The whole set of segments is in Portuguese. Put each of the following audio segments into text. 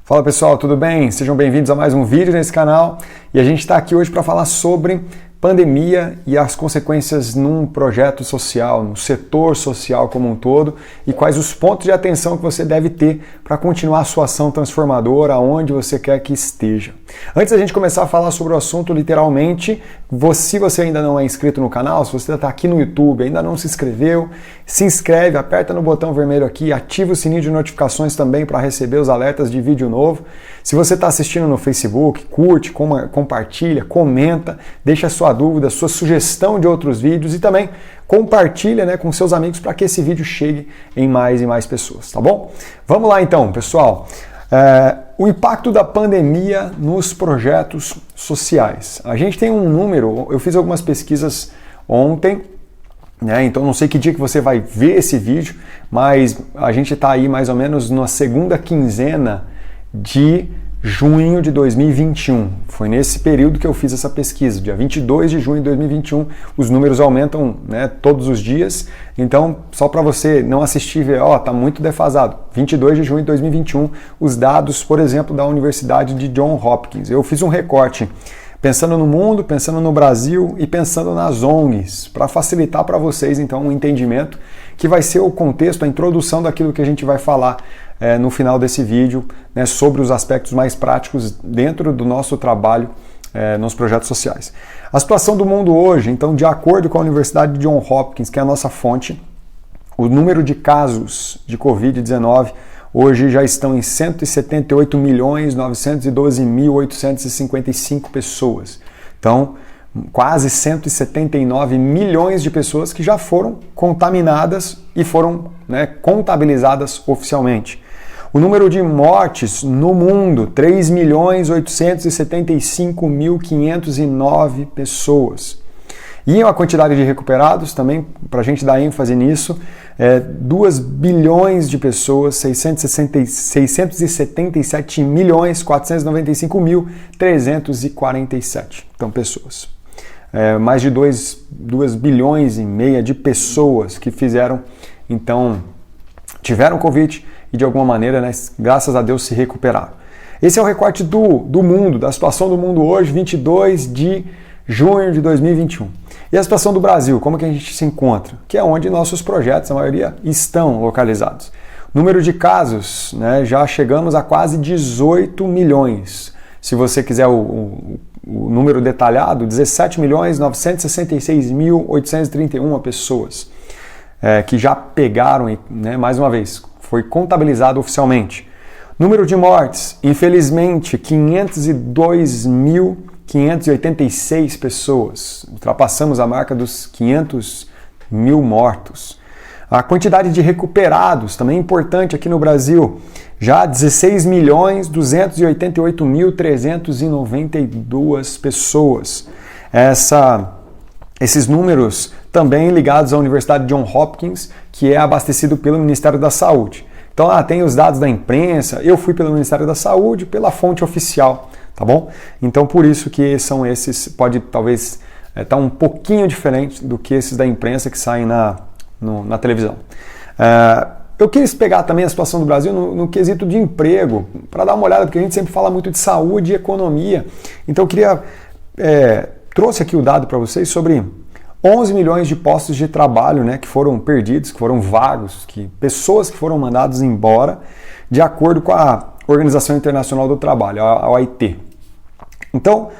Fala pessoal, tudo bem? Sejam bem-vindos a mais um vídeo nesse canal e a gente está aqui hoje para falar sobre pandemia e as consequências num projeto social, no setor social como um todo e quais os pontos de atenção que você deve ter para continuar a sua ação transformadora aonde você quer que esteja. Antes da gente começar a falar sobre o assunto literalmente, se você ainda não é inscrito no canal, se você está aqui no YouTube ainda não se inscreveu, se inscreve, aperta no botão vermelho aqui, ativa o sininho de notificações também para receber os alertas de vídeo novo. Se você está assistindo no Facebook, curte, compartilha, comenta, deixa a sua dúvida, sua sugestão de outros vídeos e também compartilha com seus amigos para que esse vídeo chegue em mais e mais pessoas, tá bom? Vamos lá então, pessoal. O impacto da pandemia nos projetos sociais. A gente tem um número, eu fiz algumas pesquisas ontem, então não sei que dia que você vai ver esse vídeo, mas a gente está aí mais ou menos na segunda quinzena de junho de 2021. Foi nesse período que eu fiz essa pesquisa, dia 22 de junho de 2021. Os números aumentam todos os dias, então só para você não assistir e ver, tá muito defasado. 22 de junho de 2021, os dados, por exemplo, da Universidade de Johns Hopkins. Eu fiz um recorte pensando no mundo, pensando no Brasil e pensando nas ONGs, para facilitar para vocês então um entendimento que vai ser o contexto, a introdução daquilo que a gente vai falar no final desse vídeo, sobre os aspectos mais práticos dentro do nosso trabalho nos projetos sociais. A situação do mundo hoje, então, de acordo com a Universidade de Johns Hopkins, que é a nossa fonte, o número de casos de Covid-19 hoje já estão em 178.912.855 pessoas. Então, quase 179 milhões de pessoas que já foram contaminadas e foram contabilizadas oficialmente. O número de mortes no mundo, 3.875.509 pessoas. E a quantidade de recuperados, também, para a gente dar ênfase nisso, 2 bilhões de pessoas, 677.495.347. Então, pessoas. Mais de 2 bilhões e meia de pessoas que tiveram Covid e de alguma maneira, graças a Deus, se recuperaram. Esse é o recorte do mundo, da situação do mundo hoje, 22 de junho de 2021. E a situação do Brasil, como que a gente se encontra? Que é onde nossos projetos, a maioria, estão localizados. Número de casos, já chegamos a quase 18 milhões. Se você quiser o número detalhado, 17.966.831 pessoas que já pegaram, mais uma vez, foi contabilizado oficialmente. Número de mortes, infelizmente, 502.586 pessoas. Ultrapassamos a marca dos 500 mil mortos. A quantidade de recuperados, também importante aqui no Brasil, já 16.288.392 pessoas. Esses números também ligados à Universidade de Johns Hopkins, que é abastecido pelo Ministério da Saúde. Então, tem os dados da imprensa, eu fui pelo Ministério da Saúde, pela fonte oficial, tá bom? Então, por isso que são esses, pode talvez estar um pouquinho diferente do que esses da imprensa que saem na televisão. Eu quis pegar também a situação do Brasil no quesito de emprego, para dar uma olhada, porque a gente sempre fala muito de saúde e economia. Então, eu trouxe aqui o dado para vocês sobre 11 milhões de postos de trabalho que foram perdidos, que foram vagos, pessoas que foram mandadas embora, de acordo com a Organização Internacional do Trabalho, a OIT. Então,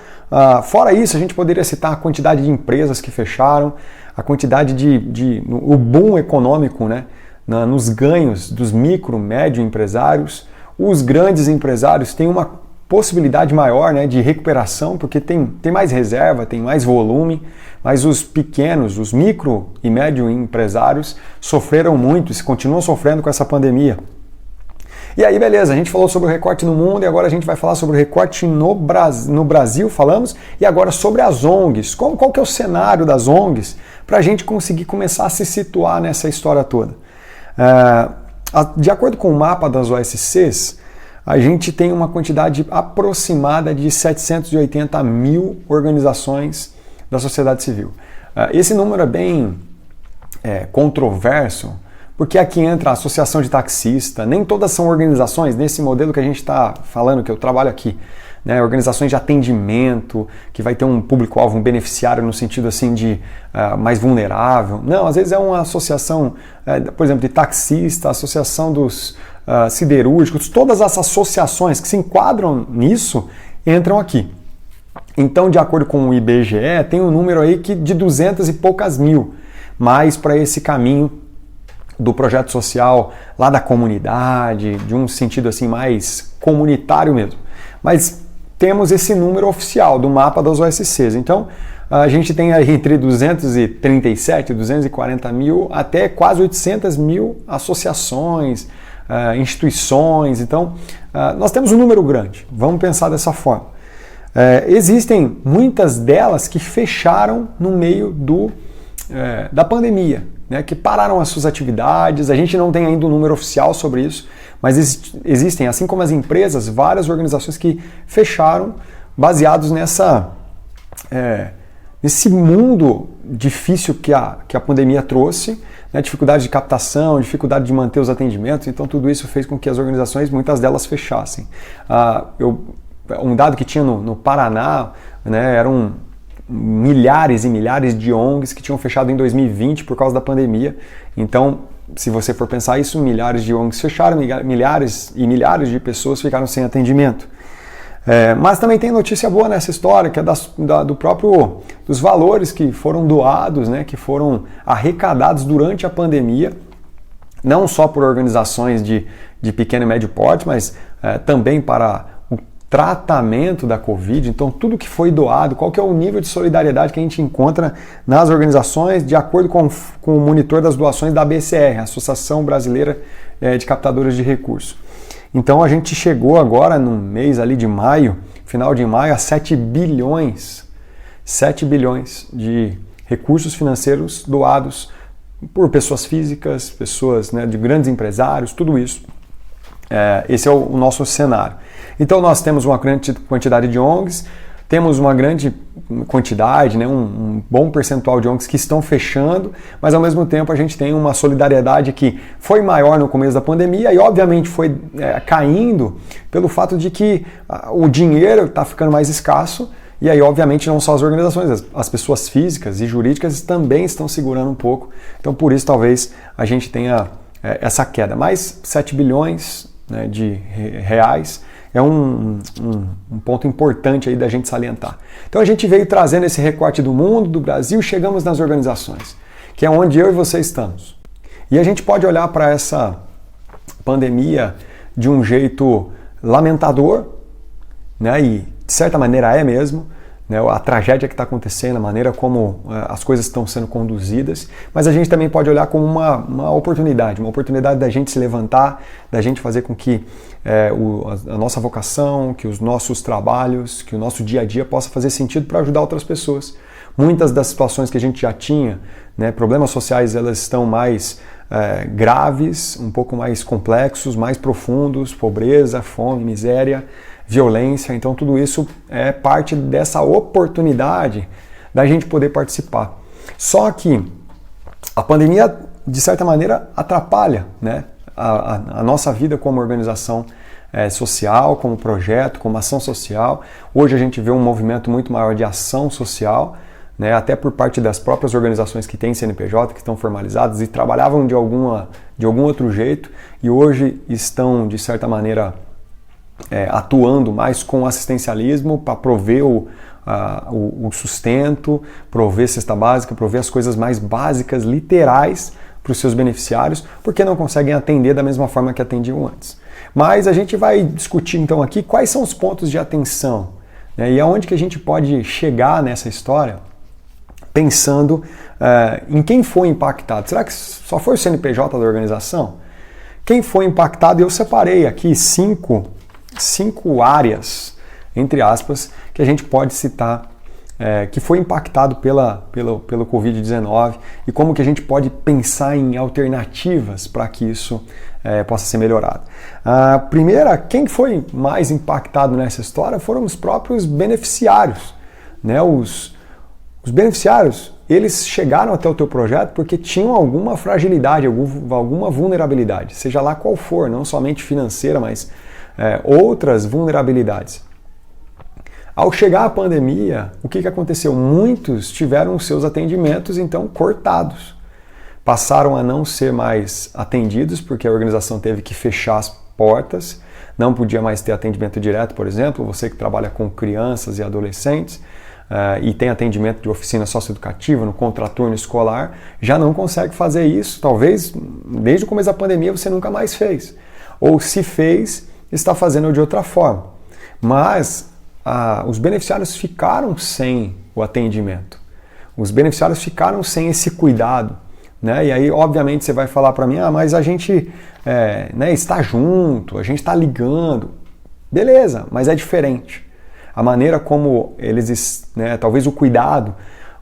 fora isso, a gente poderia citar a quantidade de empresas que fecharam, a quantidade o boom econômico, nos ganhos dos micro, médio empresários. Os grandes empresários têm uma possibilidade maior de recuperação, porque tem mais reserva, tem mais volume, mas os pequenos, os micro e médio empresários sofreram muito e continuam sofrendo com essa pandemia. E aí, beleza, a gente falou sobre o recorte no mundo e agora a gente vai falar sobre o recorte no Brasil, falamos, e agora sobre as ONGs. Qual que é o cenário das ONGs para a gente conseguir começar a se situar nessa história toda? De acordo com o mapa das OSCs, a gente tem uma quantidade aproximada de 780 mil organizações da sociedade civil. Esse número é bem controverso, porque aqui entra a associação de taxista, nem todas são organizações, nesse modelo que a gente está falando, que eu trabalho aqui, né, organizações de atendimento, que vai ter um público-alvo, um beneficiário no sentido assim de mais vulnerável. Não, às vezes é uma associação, por exemplo, de taxista, associação dos siderúrgicos, todas as associações que se enquadram nisso entram aqui. Então, de acordo com o IBGE, tem um número aí de 200 e poucas mil, mais para esse caminho do projeto social lá da comunidade, de um sentido assim mais comunitário mesmo. Mas temos esse número oficial do mapa das OSCs. Então, a gente tem aí entre 237 e 240 mil até quase 800 mil associações, instituições. Então, nós temos um número grande. Vamos pensar dessa forma. Existem muitas delas que fecharam no meio da pandemia, né, que pararam as suas atividades. A gente não tem ainda um número oficial sobre isso, mas existem, assim como as empresas, várias organizações que fecharam baseados nesse mundo difícil que a pandemia trouxe, né, dificuldade de captação, dificuldade de manter os atendimentos. Então tudo isso fez com que as organizações, muitas delas, fechassem. Um dado que tinha no Paraná, né, eram milhares e milhares de ONGs que tinham fechado em 2020 por causa da pandemia. Então, se você for pensar isso, milhares de ONGs fecharam, milhares e milhares de pessoas ficaram sem atendimento. Mas também tem notícia boa nessa história, que é dos valores que foram doados, né, que foram arrecadados durante a pandemia, não só por organizações de pequeno e médio porte, mas também para tratamento da Covid. Então, tudo que foi doado, qual que é o nível de solidariedade que a gente encontra nas organizações, de acordo com o monitor das doações da ABCR, Associação Brasileira de Captadores de Recursos. Então, a gente chegou agora no mês ali de maio, final de maio, a 7 bilhões de recursos financeiros doados por pessoas físicas, pessoas, né, de grandes empresários, tudo isso. Esse é o nosso cenário. Então nós temos uma grande quantidade de ONGs, temos uma grande quantidade, né, um bom percentual de ONGs que estão fechando, mas ao mesmo tempo a gente tem uma solidariedade que foi maior no começo da pandemia e obviamente foi caindo pelo fato de que o dinheiro está ficando mais escasso. E aí, obviamente, não só as organizações, as pessoas físicas e jurídicas também estão segurando um pouco. Então, por isso, talvez a gente tenha essa queda. Mas 7 bilhões, né, de reais é um ponto importante aí da gente salientar. Então, a gente veio trazendo esse recorte do mundo, do Brasil, chegamos nas organizações, que é onde eu e você estamos. E a gente pode olhar para essa pandemia de um jeito lamentador, né, e de certa maneira é mesmo, né, a tragédia que está acontecendo, a maneira como as coisas estão sendo conduzidas, mas a gente também pode olhar como uma oportunidade da gente se levantar, da gente fazer com que a nossa vocação, que os nossos trabalhos, que o nosso dia a dia possa fazer sentido para ajudar outras pessoas. Muitas das situações que a gente já tinha, né, problemas sociais, elas estão mais graves, um pouco mais complexos, mais profundos, pobreza, fome, miséria, violência. Então tudo isso é parte dessa oportunidade da gente poder participar. Só que a pandemia, de certa maneira, atrapalha, né, a nossa vida como organização social, como projeto, como ação social. Hoje a gente vê um movimento muito maior de ação social, né, até por parte das próprias organizações que têm CNPJ, que estão formalizadas e trabalhavam de algum outro jeito e hoje estão, de certa maneira, atuando mais com assistencialismo para prover o sustento, prover cesta básica, prover as coisas mais básicas, literais para os seus beneficiários, porque não conseguem atender da mesma forma que atendiam antes. Mas a gente vai discutir então aqui quais são os pontos de atenção, né, e aonde que a gente pode chegar nessa história pensando em quem foi impactado. Será que só foi o CNPJ da organização? Quem foi impactado? Eu separei aqui cinco áreas, entre aspas, que a gente pode citar que foi impactado pelo Covid-19 e como que a gente pode pensar em alternativas para que isso possa ser melhorado. A primeira, quem foi mais impactado nessa história foram os próprios beneficiários, né? Os beneficiários eles chegaram até o teu projeto porque tinham alguma fragilidade, alguma vulnerabilidade, seja lá qual for, não somente financeira, mas outras vulnerabilidades. Ao chegar a pandemia, o que aconteceu? Muitos tiveram os seus atendimentos, então, cortados. Passaram a não ser mais atendidos, porque a organização teve que fechar as portas, não podia mais ter atendimento direto, por exemplo, você que trabalha com crianças e adolescentes, e tem atendimento de oficina socioeducativa, no contraturno escolar, já não consegue fazer isso. Talvez, desde o começo da pandemia, você nunca mais fez. Ou se fez, está fazendo de outra forma. Mas os beneficiários ficaram sem o atendimento. Os beneficiários ficaram sem esse cuidado. Né? E aí, obviamente, você vai falar para mim, mas a gente está junto, a gente está ligando. Beleza, mas é diferente. A maneira como eles, talvez o cuidado,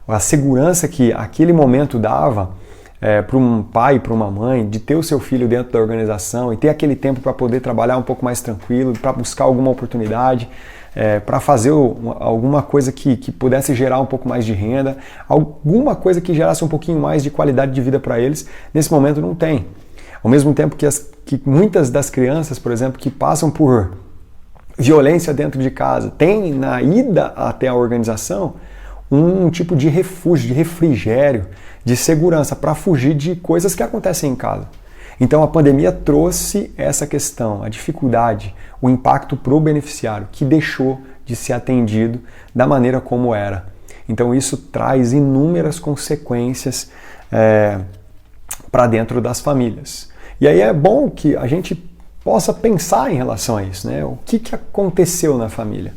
a segurança que aquele momento dava para um pai, para uma mãe, de ter o seu filho dentro da organização e ter aquele tempo para poder trabalhar um pouco mais tranquilo, para buscar alguma oportunidade, para fazer alguma coisa que pudesse gerar um pouco mais de renda, alguma coisa que gerasse um pouquinho mais de qualidade de vida para eles, nesse momento não tem. Ao mesmo tempo que muitas das crianças, por exemplo, que passam por violência dentro de casa, tem na ida até a organização um tipo de refúgio, de refrigério, de segurança para fugir de coisas que acontecem em casa. Então a pandemia trouxe essa questão, a dificuldade, o impacto para o beneficiário, que deixou de ser atendido da maneira como era. Então isso traz inúmeras consequências para dentro das famílias. E aí é bom que a gente possa pensar em relação a isso, né? O que aconteceu na família?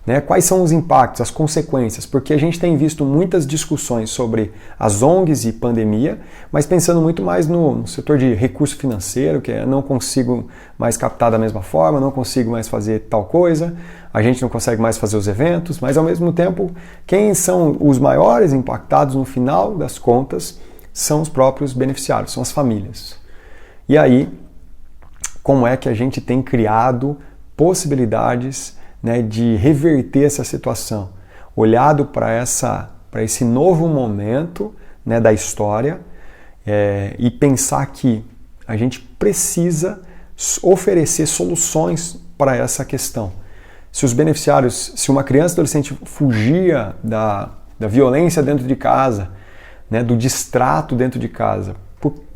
Né? Quais são os impactos, as consequências? Porque a gente tem visto muitas discussões sobre as ONGs e pandemia, mas pensando muito mais no setor de recurso financeiro, que não consigo mais captar da mesma forma, não consigo mais fazer tal coisa, a gente não consegue mais fazer os eventos, mas ao mesmo tempo, quem são os maiores impactados no final das contas são os próprios beneficiários, são as famílias. E aí, como é que a gente tem criado possibilidades, né, de reverter essa situação, olhado para esse novo momento, né, da história, e pensar que a gente precisa oferecer soluções para essa questão. Se os beneficiários, se uma criança ou adolescente fugia da violência dentro de casa, né, do distrato dentro de casa,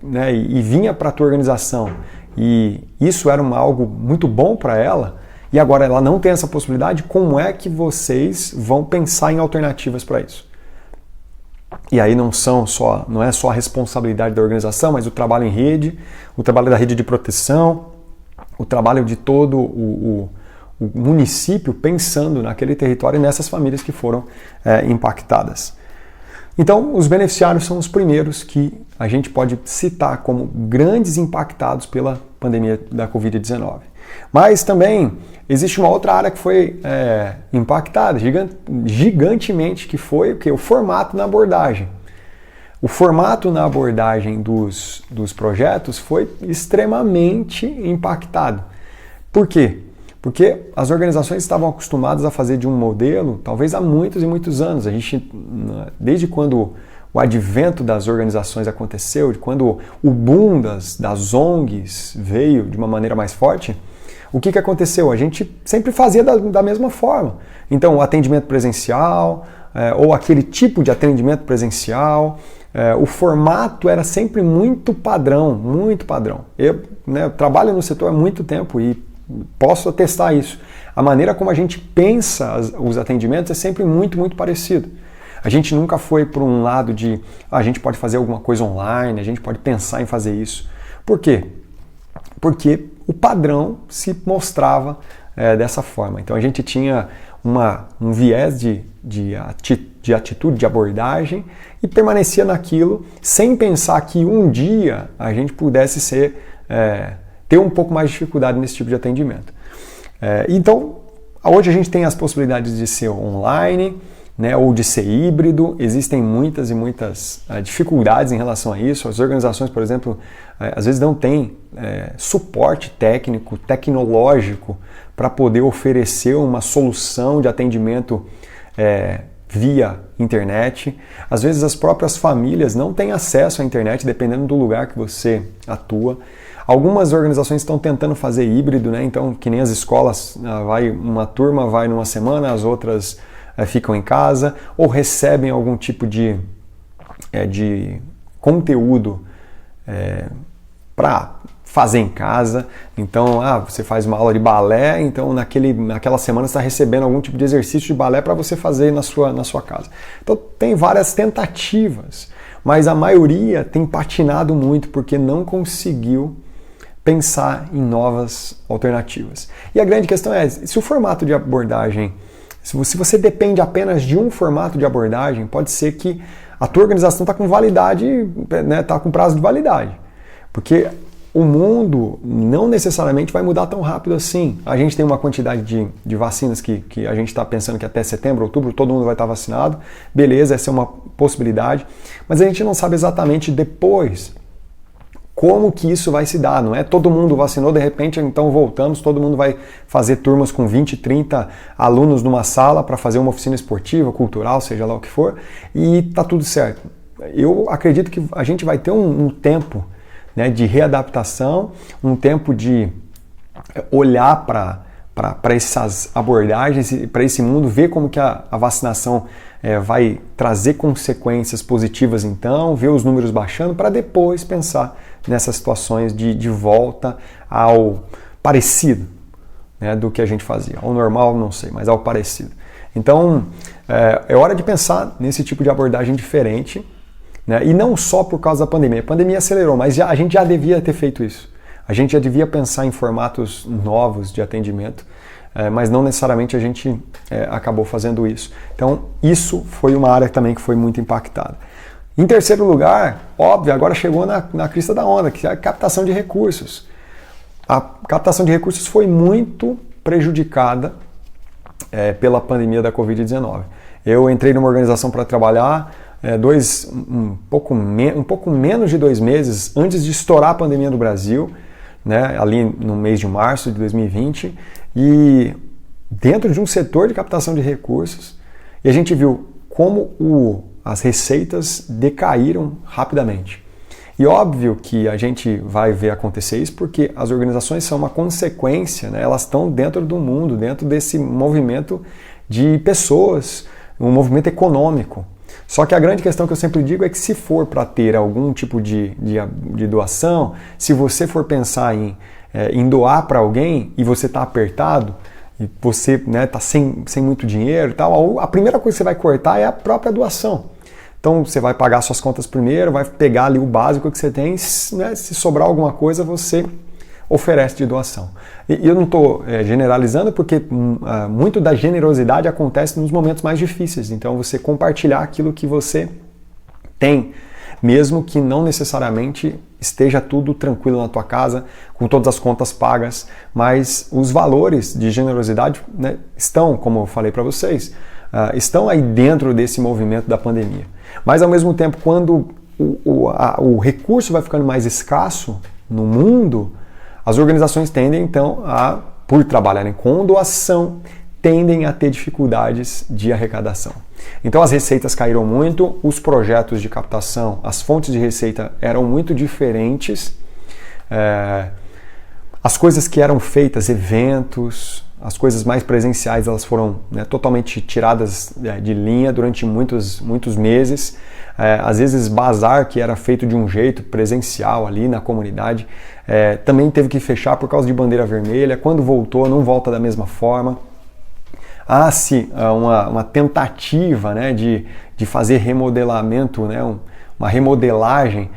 né, e vinha para a tua organização, e isso era algo muito bom para ela, e agora ela não tem essa possibilidade, como é que vocês vão pensar em alternativas para isso? E aí não é só a responsabilidade da organização, mas o trabalho em rede, o trabalho da rede de proteção, o trabalho de todo o município pensando naquele território e nessas famílias que foram impactadas. Então, os beneficiários são os primeiros que a gente pode citar como grandes impactados pela pandemia da Covid-19. Mas também existe uma outra área que foi impactada gigantemente, que foi o formato na abordagem. O formato na abordagem dos projetos foi extremamente impactado. Por quê? Porque as organizações estavam acostumadas a fazer de um modelo, talvez há muitos e muitos anos. A gente, desde quando o advento das organizações aconteceu, de quando o boom das ONGs veio de uma maneira mais forte, o que aconteceu? A gente sempre fazia da mesma forma. Então, o atendimento presencial, ou aquele tipo de atendimento presencial, o formato era sempre muito padrão, muito padrão. Eu trabalho no setor há muito tempo e posso atestar isso. A maneira como a gente pensa os atendimentos é sempre muito, muito parecido. A gente nunca foi por um lado de a gente pode fazer alguma coisa online, a gente pode pensar em fazer isso. Por quê? Porque o padrão se mostrava dessa forma. Então a gente tinha um viés de atitude, de abordagem e permanecia naquilo sem pensar que um dia a gente pudesse ter um pouco mais de dificuldade nesse tipo de atendimento. Então, hoje a gente tem as possibilidades de ser online, né, ou de ser híbrido. Existem muitas e muitas dificuldades em relação a isso. As organizações, por exemplo, às vezes não têm suporte técnico, tecnológico, para poder oferecer uma solução de atendimento via internet. Às vezes as próprias famílias não têm acesso à internet, dependendo do lugar que você atua. Algumas organizações estão tentando fazer híbrido, né? Então, que nem as escolas, uma turma vai numa semana, as outras ficam em casa, ou recebem algum tipo de conteúdo para fazer em casa. Então, você faz uma aula de balé, então naquela semana você está recebendo algum tipo de exercício de balé para você fazer na sua casa. Então, tem várias tentativas, mas a maioria tem patinado muito porque não conseguiu pensar em novas alternativas. E a grande questão é, se o formato de abordagem, se você depende apenas de um formato de abordagem, pode ser que a tua organização está com validade, né, está com prazo de validade. Porque o mundo não necessariamente vai mudar tão rápido assim. A gente tem uma quantidade de vacinas que a gente está pensando que até setembro, outubro, todo mundo vai estar vacinado. Beleza, essa é uma possibilidade. Mas a gente não sabe exatamente depois como que isso vai se dar. Não é todo mundo vacinou, de repente, então voltamos, todo mundo vai fazer turmas com 20, 30 alunos numa sala para fazer uma oficina esportiva, cultural, seja lá o que for, e tá tudo certo. Eu acredito que a gente vai ter um tempo, né, de readaptação, um tempo de olhar para essas abordagens, para esse mundo, ver como que a vacinação vai trazer consequências positivas então, ver os números baixando, para depois pensar nessas situações de volta ao parecido, né, do que a gente fazia. Ao normal, não sei, mas ao parecido. Então, é hora de pensar nesse tipo de abordagem diferente, né, e não só por causa da pandemia. A pandemia acelerou, mas a gente já devia ter feito isso. A gente já devia pensar em formatos novos de atendimento, mas não necessariamente a gente acabou fazendo isso. Então, isso foi uma área também que foi muito impactada. Em terceiro lugar, óbvio, agora chegou na crista da onda, que é a captação de recursos. A captação de recursos foi muito prejudicada pela pandemia da Covid-19. Eu entrei numa organização para trabalhar um pouco menos de 2 meses antes de estourar a pandemia no Brasil, né, ali no mês de março de 2020, e dentro de um setor de captação de recursos, e a gente viu como as receitas decaíram rapidamente. E óbvio que a gente vai ver acontecer isso porque as organizações são uma consequência, né, elas estão dentro do mundo, dentro desse movimento de pessoas, um movimento econômico. Só que a grande questão que eu sempre digo é que se for para ter algum tipo de doação, se você for pensar em doar para alguém e você está apertado, e você está sem muito dinheiro e tal, a primeira coisa que você vai cortar é a própria doação. Então você vai pagar suas contas primeiro, vai pegar ali o básico que você tem, né, se sobrar alguma coisa você oferece de doação. E eu não estou generalizando porque muito da generosidade acontece nos momentos mais difíceis. Então você compartilhar aquilo que você tem, mesmo que não necessariamente esteja tudo tranquilo na tua casa, com todas as contas pagas, mas os valores de generosidade, né, estão, como eu falei para vocês, estão aí dentro desse movimento da pandemia. Mas ao mesmo tempo, quando o recurso vai ficando mais escasso no mundo, as organizações tendem então por trabalharem com doação, tendem a ter dificuldades de arrecadação. Então as receitas caíram muito, os projetos de captação, as fontes de receita eram muito diferentes, as coisas que eram feitas, eventos, as coisas mais presenciais, elas foram, né, totalmente tiradas de linha durante muitos meses. Às vezes bazar que era feito de um jeito presencial ali na comunidade, também teve que fechar por causa de bandeira vermelha. Quando voltou, não volta da mesma forma. Há-se uma tentativa, né, de fazer remodelamento, né, uma remodelagem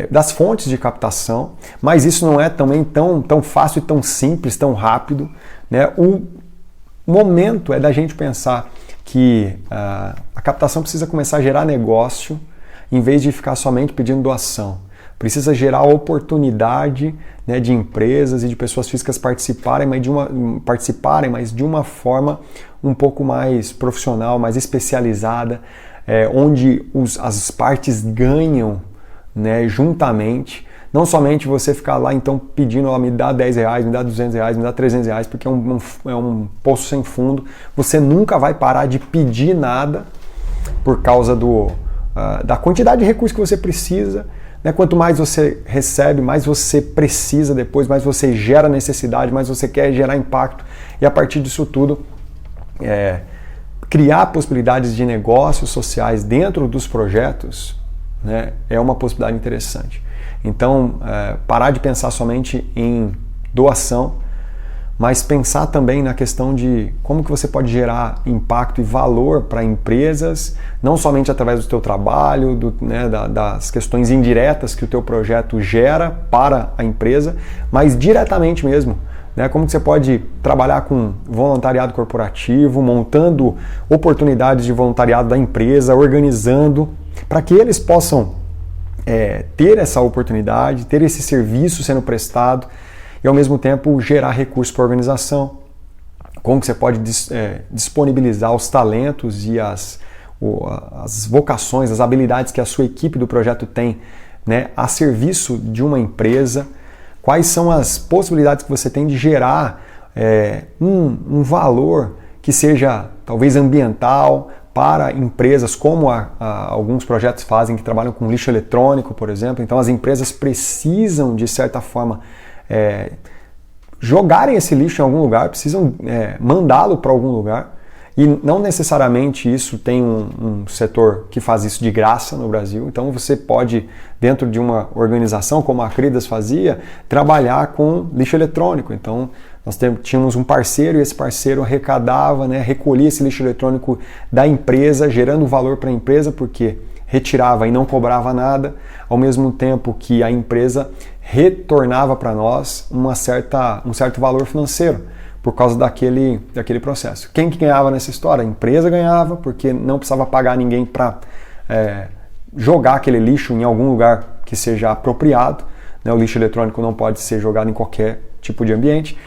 das fontes de captação, mas isso não é também tão fácil e tão simples, tão rápido, né? O momento é da gente pensar que a captação precisa começar a gerar negócio em vez de ficar somente pedindo doação. Precisa gerar oportunidade, né, de empresas e de pessoas físicas participarem, mas de uma forma um pouco mais profissional, mais especializada, onde as partes ganham, né, juntamente, Não somente você ficar lá então pedindo, me dá R$10, me dá R$200, me dá R$300, porque é um poço sem fundo. Você nunca vai parar de pedir nada por causa da quantidade de recursos que você precisa. Né? Quanto mais você recebe, mais você precisa depois, mais você gera necessidade, mais você quer gerar impacto. E a partir disso tudo, criar possibilidades de negócios sociais dentro dos projetos, né, é uma possibilidade interessante. Então, parar de pensar somente em doação, mas pensar também na questão de como que você pode gerar impacto e valor para empresas, não somente através do teu trabalho, das questões indiretas que o teu projeto gera para a empresa, mas diretamente mesmo. Né? Como que você pode trabalhar com voluntariado corporativo, montando oportunidades de voluntariado da empresa, organizando, para que eles possam ter essa oportunidade, ter esse serviço sendo prestado e ao mesmo tempo gerar recursos para a organização. Como que você pode disponibilizar os talentos e as vocações, as habilidades que a sua equipe do projeto tem, né, a serviço de uma empresa. Quais são as possibilidades que você tem de gerar um valor que seja talvez ambiental para empresas, como alguns projetos fazem, que trabalham com lixo eletrônico, por exemplo. Então as empresas precisam, de certa forma, jogarem esse lixo em algum lugar, precisam mandá-lo para algum lugar. E não necessariamente isso tem um setor que faz isso de graça no Brasil. Então você pode, dentro de uma organização como a Cridas fazia, trabalhar com lixo eletrônico. Então nós tínhamos um parceiro e esse parceiro arrecadava, né, recolhia esse lixo eletrônico da empresa, gerando valor para a empresa, porque retirava e não cobrava nada, ao mesmo tempo que a empresa retornava para nós um certo valor financeiro, por causa daquele processo. Quem que ganhava nessa história? A empresa ganhava, porque não precisava pagar ninguém para jogar aquele lixo em algum lugar que seja apropriado. Né? O lixo eletrônico não pode ser jogado em qualquer tipo de ambiente.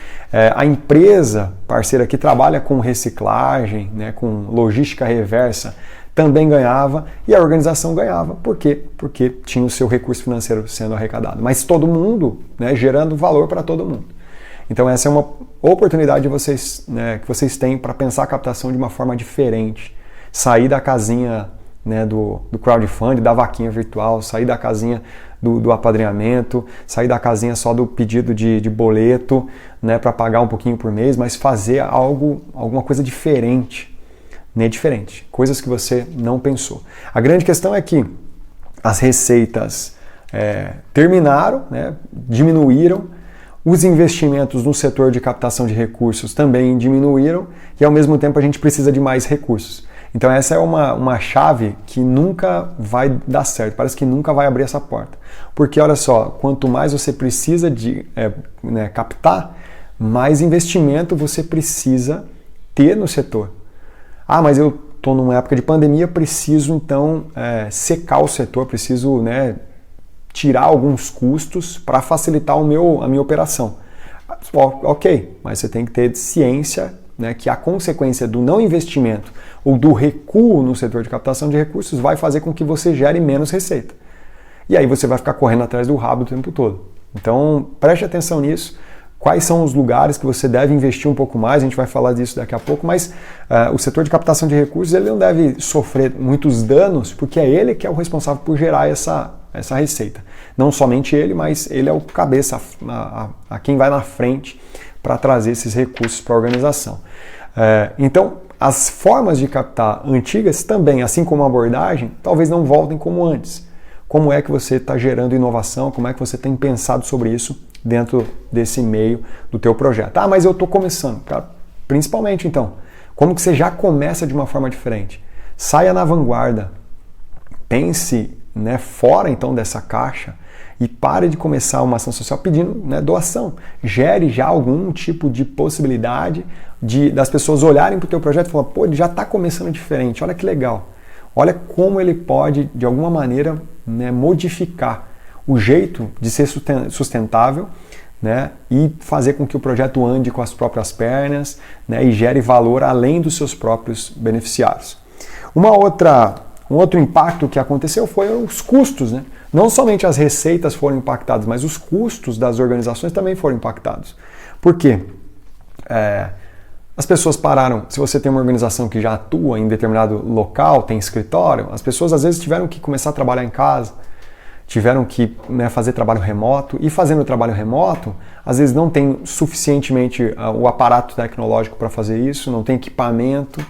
A empresa parceira que trabalha com reciclagem, né, com logística reversa, também ganhava, e a organização ganhava. Por quê? Porque tinha o seu recurso financeiro sendo arrecadado. Mas todo mundo, né, gerando valor para todo mundo. Então essa é uma oportunidade de vocês, né, que vocês têm para pensar a captação de uma forma diferente. Sair da casinha, né, do crowdfunding, da vaquinha virtual, sair da casinha do apadrinhamento, sair da casinha só do pedido de boleto, né, para pagar um pouquinho por mês, mas fazer alguma coisa diferente. Né, diferente. Coisas que você não pensou. A grande questão é que as receitas terminaram, né, diminuíram. Os investimentos no setor de captação de recursos também diminuíram e, ao mesmo tempo, a gente precisa de mais recursos. Então essa é uma chave que nunca vai dar certo, parece que nunca vai abrir essa porta. Porque, olha só, quanto mais você precisa de captar, mais investimento você precisa ter no setor. Ah, mas eu estou numa época de pandemia, preciso então secar o setor, preciso tirar alguns custos para facilitar a minha operação. Ok, mas você tem que ter ciência, né, que a consequência do não investimento ou do recuo no setor de captação de recursos vai fazer com que você gere menos receita. E aí você vai ficar correndo atrás do rabo o tempo todo. Então preste atenção nisso. Quais são os lugares que você deve investir um pouco mais, a gente vai falar disso daqui a pouco, mas o setor de captação de recursos ele não deve sofrer muitos danos, porque é ele que é o responsável por gerar essa receita. Não somente ele, mas ele é o cabeça, a quem vai na frente para trazer esses recursos para a organização. Então, as formas de captar antigas também, assim como a abordagem, talvez não voltem como antes. Como é que você está gerando inovação? Como é que você tem pensado sobre isso dentro desse meio do teu projeto? Ah, mas eu estou começando. Principalmente, então, como que você já começa de uma forma diferente? Saia na vanguarda. Pense fora, então, dessa caixa e pare de começar uma ação social pedindo doação. Gere já algum tipo de possibilidade das pessoas olharem para o teu projeto e falar, pô, ele já está começando diferente, olha que legal. Olha como ele pode, de alguma maneira, modificar o jeito de ser sustentável, e fazer com que o projeto ande com as próprias pernas, e gere valor além dos seus próprios beneficiários. Uma outra Um outro impacto que aconteceu foi os custos, né? Não somente as receitas foram impactadas, mas os custos das organizações também foram impactados. Por quê? As pessoas pararam, se você tem uma organização que já atua em determinado local, tem escritório, as pessoas às vezes tiveram que começar a trabalhar em casa, tiveram que, né, fazer trabalho remoto, e fazendo trabalho remoto, às vezes não tem suficientemente o aparato tecnológico para fazer isso, não tem equipamento,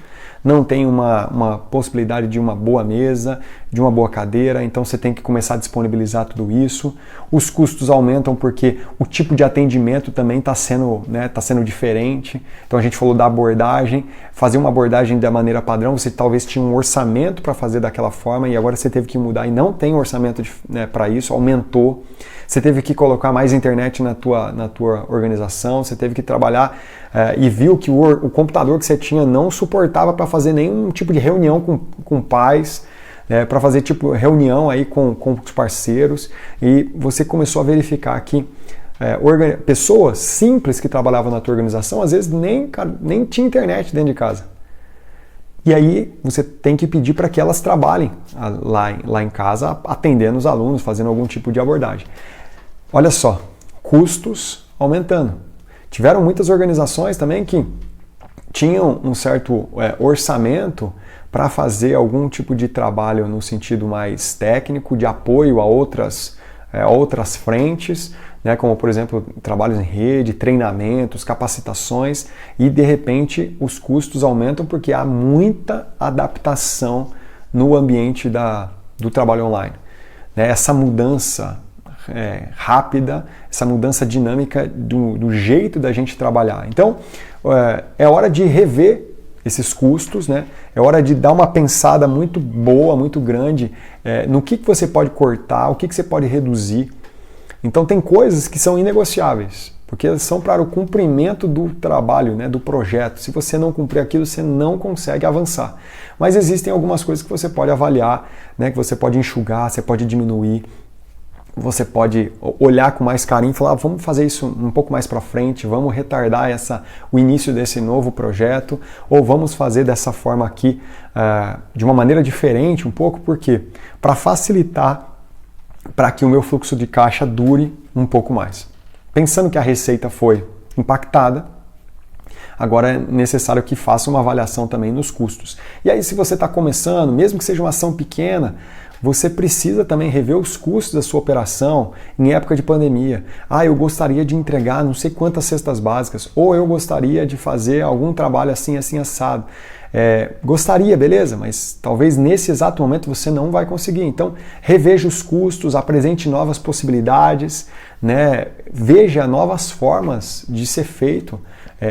não tem uma possibilidade de uma boa mesa, de uma boa cadeira, então você tem que começar a disponibilizar tudo isso. Os custos aumentam porque o tipo de atendimento também está sendo, né, sendo diferente. Então a gente falou da abordagem, fazer uma abordagem da maneira padrão, você talvez tinha um orçamento para fazer daquela forma e agora você teve que mudar e não tem orçamento, né, para isso, aumentou. Você teve que colocar mais internet na tua organização, você teve que trabalhar e viu que o computador que você tinha não suportava para fazer nenhum tipo de reunião com pais, para fazer tipo reunião aí com os parceiros, e você começou a verificar que pessoas simples que trabalhavam na tua organização às vezes nem tinha internet dentro de casa. E aí você tem que pedir para que elas trabalhem lá em casa, atendendo os alunos, fazendo algum tipo de abordagem. Olha só, custos aumentando. Tiveram muitas organizações também que tinham um certo orçamento para fazer algum tipo de trabalho no sentido mais técnico, de apoio a outras frentes, né, como por exemplo trabalhos em rede, treinamentos, capacitações, e de repente os custos aumentam porque há muita adaptação no ambiente do trabalho online. Né, essa mudança rápida, essa mudança dinâmica do jeito da gente trabalhar. Então, é hora de rever esses custos, né? É hora de dar uma pensada muito boa, muito grande no que você pode cortar, o que você pode reduzir. Então, tem coisas que são inegociáveis, porque elas são para o cumprimento do trabalho, né, do projeto. Se você não cumprir aquilo, você não consegue avançar. Mas existem algumas coisas que você pode avaliar, né, que você pode enxugar, você pode diminuir. Você pode olhar com mais carinho e falar, vamos fazer isso um pouco mais para frente, vamos retardar o início desse novo projeto, ou vamos fazer dessa forma aqui de uma maneira diferente um pouco, por quê? Para facilitar, para que o meu fluxo de caixa dure um pouco mais. Pensando que a receita foi impactada, agora é necessário que faça uma avaliação também nos custos. E aí, se você está começando, mesmo que seja uma ação pequena, você precisa também rever os custos da sua operação em época de pandemia. Eu gostaria de entregar não sei quantas cestas básicas, ou eu gostaria de fazer algum trabalho assim, assim, assado. Gostaria, beleza, mas talvez nesse exato momento você não vai conseguir. Então, reveja os custos, apresente novas possibilidades, né? Veja novas formas de ser feito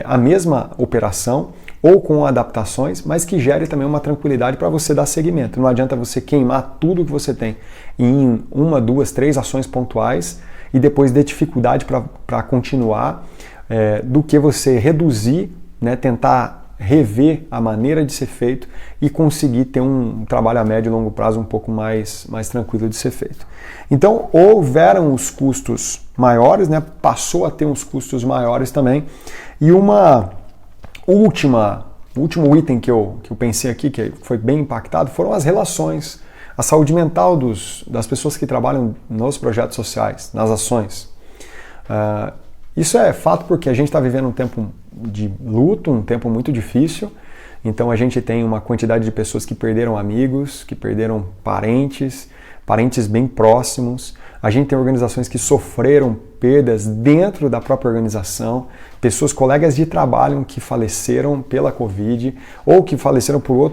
a mesma operação, ou com adaptações, mas que gere também uma tranquilidade para você dar seguimento. Não adianta você queimar tudo que você tem em 1, 2, 3 ações pontuais e depois ter dificuldade para continuar, do que você reduzir, né, tentar rever a maneira de ser feito e conseguir ter um trabalho a médio e longo prazo um pouco mais tranquilo de ser feito. Então, houveram os custos maiores, né, passou a ter uns custos maiores também, e o último item que eu pensei aqui, que foi bem impactado, foram as relações, a saúde mental das pessoas que trabalham nos projetos sociais, nas ações. Isso é fato porque a gente está vivendo um tempo de luto, um tempo muito difícil, então a gente tem uma quantidade de pessoas que perderam amigos, que perderam parentes bem próximos. A gente tem organizações que sofreram perdas dentro da própria organização, pessoas, colegas de trabalho que faleceram pela Covid ou que faleceram por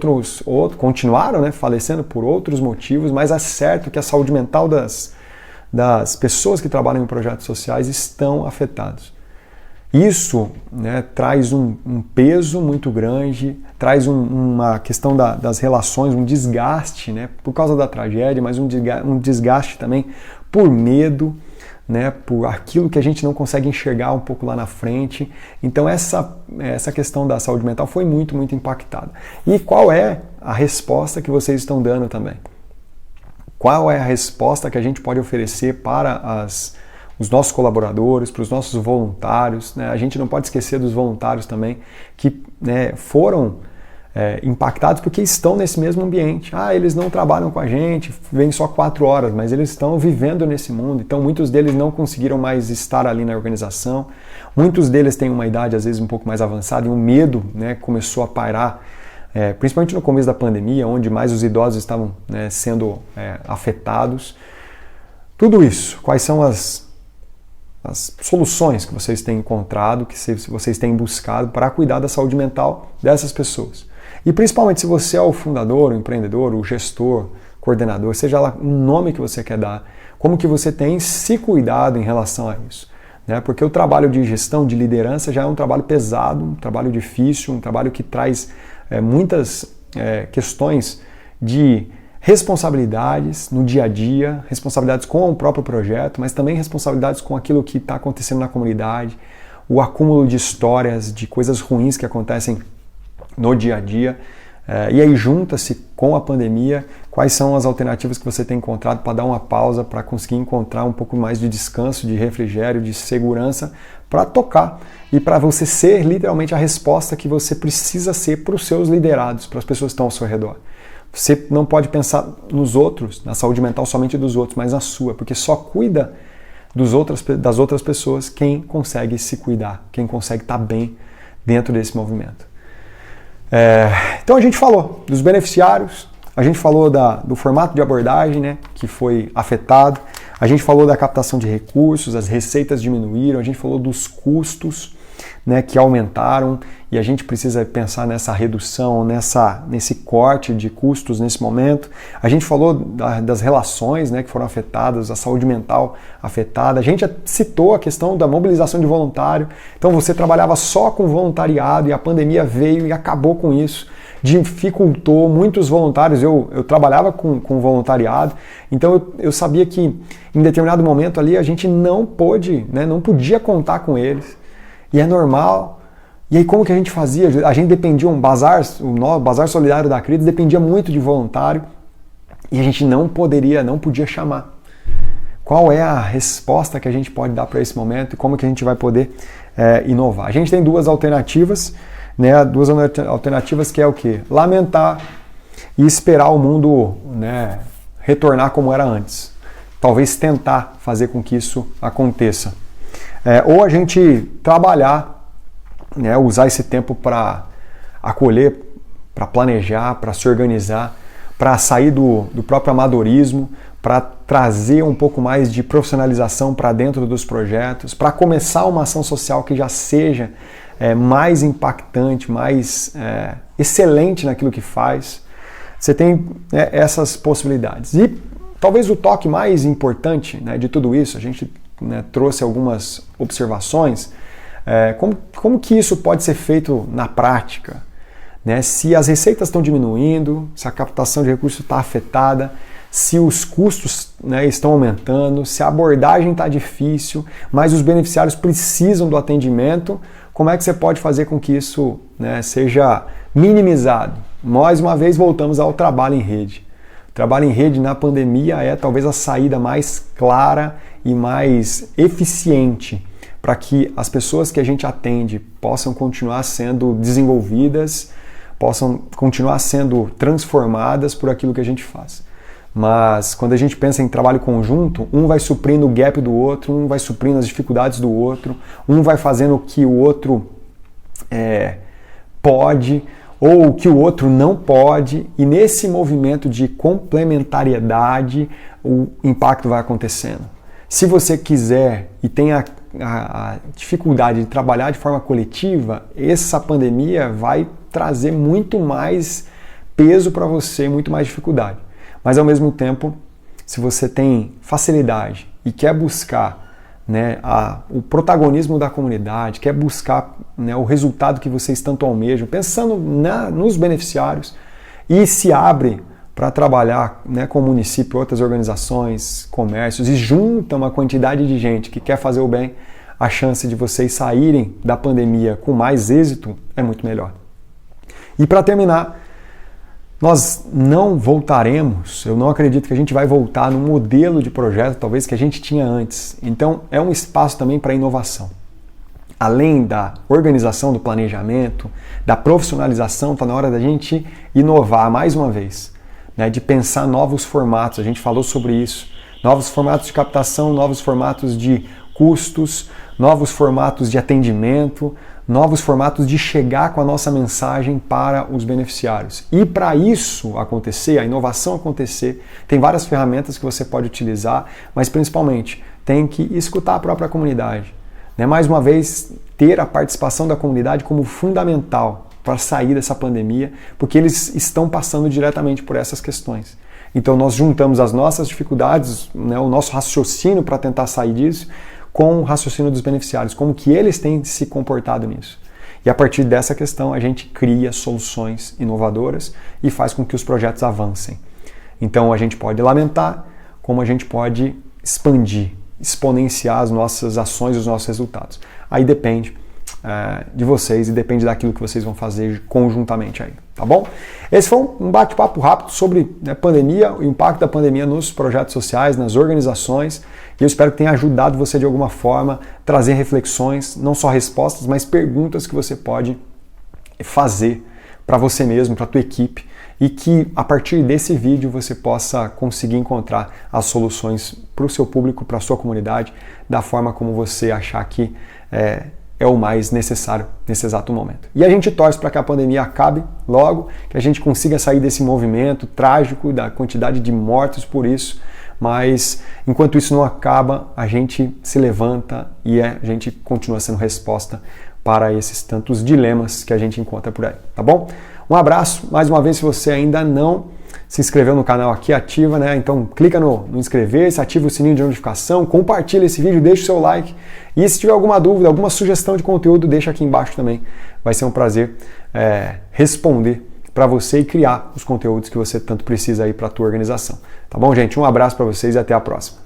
continuaram, né, falecendo por outros motivos, mas é certo que a saúde mental das pessoas que trabalham em projetos sociais estão afetados. Isso, né, traz um peso muito grande, traz uma questão das relações, um desgaste, né, por causa da tragédia, mas um desgaste também por medo, né, por aquilo que a gente não consegue enxergar um pouco lá na frente. Então essa questão da saúde mental foi muito, muito impactada. E qual é a resposta que vocês estão dando também? Qual é a resposta que a gente pode oferecer para os nossos colaboradores, para os nossos voluntários, né? A gente não pode esquecer dos voluntários também, que, né, foram impactados porque estão nesse mesmo ambiente. Eles não trabalham com a gente, vêm só 4 horas, mas eles estão vivendo nesse mundo. Então muitos deles não conseguiram mais estar ali na organização. Muitos deles têm uma idade às vezes um pouco mais avançada e o medo, né, começou a pairar, principalmente no começo da pandemia, onde mais os idosos estavam, né, sendo afetados. Tudo isso, quais são as soluções que vocês têm encontrado, que vocês têm buscado para cuidar da saúde mental dessas pessoas? E principalmente se você é o fundador, o empreendedor, o gestor, coordenador, seja lá o nome que você quer dar, como que você tem se cuidado em relação a isso? Né? Porque o trabalho de gestão, de liderança já é um trabalho pesado, um trabalho difícil, um trabalho que traz muitas questões de responsabilidades no dia a dia, responsabilidades com o próprio projeto, mas também responsabilidades com aquilo que está acontecendo na comunidade, o acúmulo de histórias, de coisas ruins que acontecem no dia a dia. E aí junta-se com a pandemia, quais são as alternativas que você tem encontrado para dar uma pausa, para conseguir encontrar um pouco mais de descanso, de refrigério, de segurança, para tocar e para você ser literalmente a resposta que você precisa ser para os seus liderados, para as pessoas que estão ao seu redor. Você não pode pensar nos outros, na saúde mental somente dos outros, mas na sua, porque só cuida das outras pessoas quem consegue se cuidar, quem consegue estar bem dentro desse movimento. Então a gente falou dos beneficiários, a gente falou do formato de abordagem, né, que foi afetado, a gente falou da captação de recursos, as receitas diminuíram, a gente falou dos custos, né, que aumentaram e a gente precisa pensar nessa redução, nesse corte de custos nesse momento. A gente falou das relações, né, que foram afetadas, a saúde mental afetada. A gente já citou a questão da mobilização de voluntário. Então você trabalhava só com voluntariado e a pandemia veio e acabou com isso. Dificultou muitos voluntários. Eu trabalhava com voluntariado, então eu sabia que em determinado momento ali a gente não podia contar com eles. E é normal. E aí como que a gente fazia? A gente dependia, o Bazar Solidário da Acrides dependia muito de voluntário e a gente não podia chamar. Qual é a resposta que a gente pode dar para esse momento e como que a gente vai poder inovar? A gente tem 2 alternativas, né? 2 alternativas que é o quê? Lamentar e esperar o mundo, né, retornar como era antes. Talvez tentar fazer com que isso aconteça. Ou a gente trabalhar, né, usar esse tempo para acolher, para planejar, para se organizar, para sair do próprio amadorismo, para trazer um pouco mais de profissionalização para dentro dos projetos, para começar uma ação social que já seja mais impactante, mais excelente naquilo que faz. Você tem essas possibilidades. E talvez o toque mais importante, né, de tudo isso, a gente, né, trouxe algumas observações, como que isso pode ser feito na prática, né? Se as receitas estão diminuindo, se a captação de recursos está afetada, se os custos, né, estão aumentando, se a abordagem está difícil, mas os beneficiários precisam do atendimento, como é que você pode fazer com que isso, né, seja minimizado? Mais uma vez voltamos ao trabalho em rede. O trabalho em rede na pandemia é talvez a saída mais clara e mais eficiente para que as pessoas que a gente atende possam continuar sendo desenvolvidas, possam continuar sendo transformadas por aquilo que a gente faz. Mas quando a gente pensa em trabalho conjunto, um vai suprindo o gap do outro, um vai suprindo as dificuldades do outro, um vai fazendo o que o outro pode ou o que o outro não pode, e nesse movimento de complementariedade o impacto vai acontecendo. Se você quiser e tem a dificuldade de trabalhar de forma coletiva, essa pandemia vai trazer muito mais peso para você, muito mais dificuldade. Mas ao mesmo tempo, se você tem facilidade e quer buscar, né, o protagonismo da comunidade, quer buscar, né, o resultado que vocês tanto almejam, pensando nos beneficiários, e se abre para trabalhar, né, com o município, outras organizações, comércios, e junta uma quantidade de gente que quer fazer o bem, a chance de vocês saírem da pandemia com mais êxito é muito melhor. E para terminar, nós não voltaremos, eu não acredito que a gente vai voltar no modelo de projeto talvez que a gente tinha antes. Então é um espaço também para inovação. além da organização, do planejamento, da profissionalização, está na hora da gente inovar mais uma vez, né? De pensar novos formatos, a gente falou sobre isso, novos formatos de captação, novos formatos de custos, novos formatos de atendimento, novos formatos de chegar com a nossa mensagem para os beneficiários. E para isso acontecer, a inovação acontecer, tem várias ferramentas que você pode utilizar, mas principalmente tem que escutar a própria comunidade. Né? Mais uma vez, ter a participação da comunidade como fundamental para sair dessa pandemia, porque eles estão passando diretamente por essas questões. Então nós juntamos as nossas dificuldades, né, o nosso raciocínio para tentar sair disso, com o raciocínio dos beneficiários, como que eles têm se comportado nisso. E a partir dessa questão a gente cria soluções inovadoras e faz com que os projetos avancem. Então a gente pode lamentar, como a gente pode expandir, exponenciar as nossas ações e os nossos resultados. Aí depende de vocês e depende daquilo que vocês vão fazer conjuntamente aí, tá bom? Esse foi um bate-papo rápido sobre pandemia, o impacto da pandemia nos projetos sociais, nas organizações, e eu espero que tenha ajudado você de alguma forma, trazer reflexões, não só respostas, mas perguntas que você pode fazer para você mesmo, para a tua equipe, e que a partir desse vídeo você possa conseguir encontrar as soluções para o seu público, para a sua comunidade, da forma como você achar que é o mais necessário nesse exato momento. E a gente torce para que a pandemia acabe logo, que a gente consiga sair desse movimento trágico, da quantidade de mortos por isso, mas enquanto isso não acaba, a gente se levanta e a gente continua sendo resposta para esses tantos dilemas que a gente encontra por aí, tá bom? Um abraço, mais uma vez, se você ainda não se inscreveu no canal aqui, ativa, né? Então clica no inscrever-se, ativa o sininho de notificação, compartilha esse vídeo, deixa o seu like. E se tiver alguma dúvida, alguma sugestão de conteúdo, deixa aqui embaixo também. Vai ser um prazer responder para você e criar os conteúdos que você tanto precisa aí para a tua organização. Tá bom, gente? Um abraço para vocês e até a próxima.